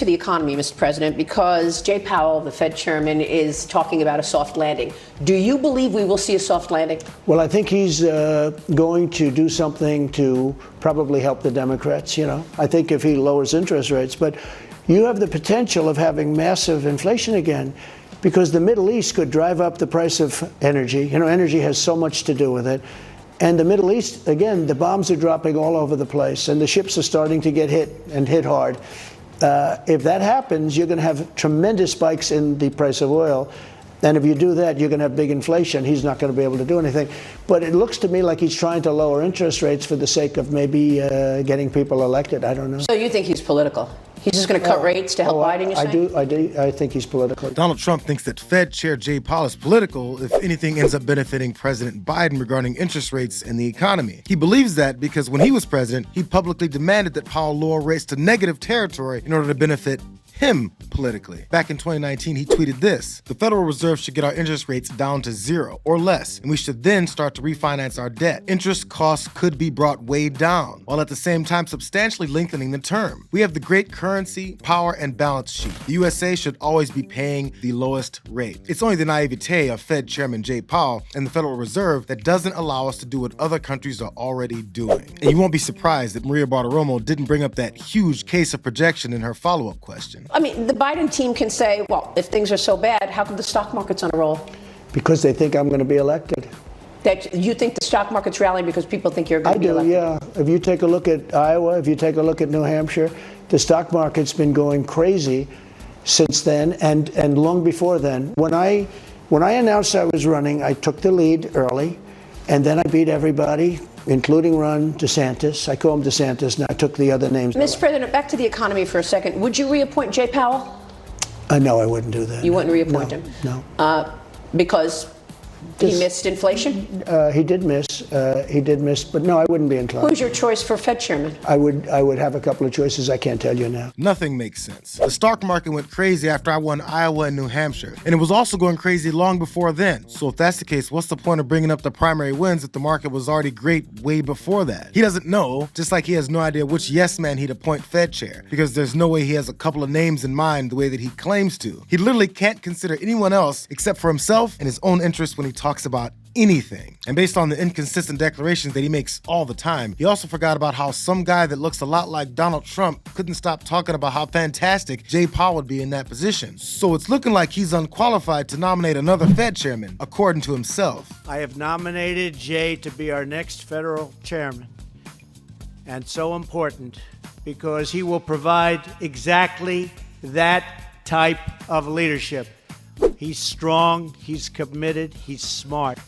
To the economy, Mr. President, because Jay Powell, the Fed chairman, is talking about a soft landing. Do you believe we will see a soft landing? Well, I think he's going to do something to probably help the Democrats. I think if he lowers interest rates, but you have the potential of having massive inflation again, because the Middle East could drive up the price of energy. Energy has so much to do with it. And the Middle East, again, the bombs are dropping all over the place, and the ships are starting to get hit and hit hard. If that happens, you're going to have tremendous spikes in the price of oil. And if you do that, you're going to have big inflation. He's not going to be able to do anything. But it looks to me like he's trying to lower interest rates for the sake of maybe getting people elected. I don't know. So you think he's political? He's just going to cut rates to help Biden, you say? I do. I think he's political. Donald Trump thinks that Fed Chair Jay Powell is political if anything ends up benefiting President Biden regarding interest rates and the economy. He believes that because when he was president, he publicly demanded that Powell lower rates to negative territory in order to benefit him politically. Back in 2019, he tweeted this: "The Federal Reserve should get our interest rates down to 0 or less, and we should then start to refinance our debt. Interest costs could be brought way down, while at the same time substantially lengthening the term. We have the great currency, power, and balance sheet. The USA should always be paying the lowest rate." It's only the naivete of Fed Chairman Jay Powell and the Federal Reserve that doesn't allow us to do what other countries are already doing. And you won't be surprised that Maria Bartiromo didn't bring up that huge case of projection in her follow-up question. I mean, the Biden team can say, well, if things are so bad, how come the stock market's on a roll? Because they think I'm going to be elected. That you think the stock market's rallying because people think you're going to be elected? I do, yeah. If you take a look at Iowa, if you take a look at New Hampshire, the stock market's been going crazy since then and long before then. When I announced I was running, I took the lead early, and then I beat everybody, including Ron DeSantis. I call him DeSantis, and I took the other names. Mr. President, back to the economy for a second. Would you reappoint Jay Powell? No, I wouldn't do that. You wouldn't reappoint him? No. Because he missed inflation? He did miss, but no, I wouldn't be inclined. Who's your choice for Fed chairman? I would have a couple of choices. I can't tell you now. Nothing makes sense. The stock market went crazy after I won Iowa and New Hampshire, and it was also going crazy long before then. So if that's the case, what's the point of bringing up the primary wins if the market was already great way before that? He doesn't know, just like he has no idea which yes man he'd appoint Fed chair, because there's no way he has a couple of names in mind the way that he claims to. He literally can't consider anyone else except for himself and his own interests when he talks about anything. And based on the inconsistent declarations that he makes all the time, he also forgot about how some guy that looks a lot like Donald Trump couldn't stop talking about how fantastic Jay Powell would be in that position. So it's looking like he's unqualified to nominate another Fed chairman, according to himself. I have nominated Jay to be our next federal chairman. And so important because he will provide exactly that type of leadership. He's strong, he's committed, he's smart.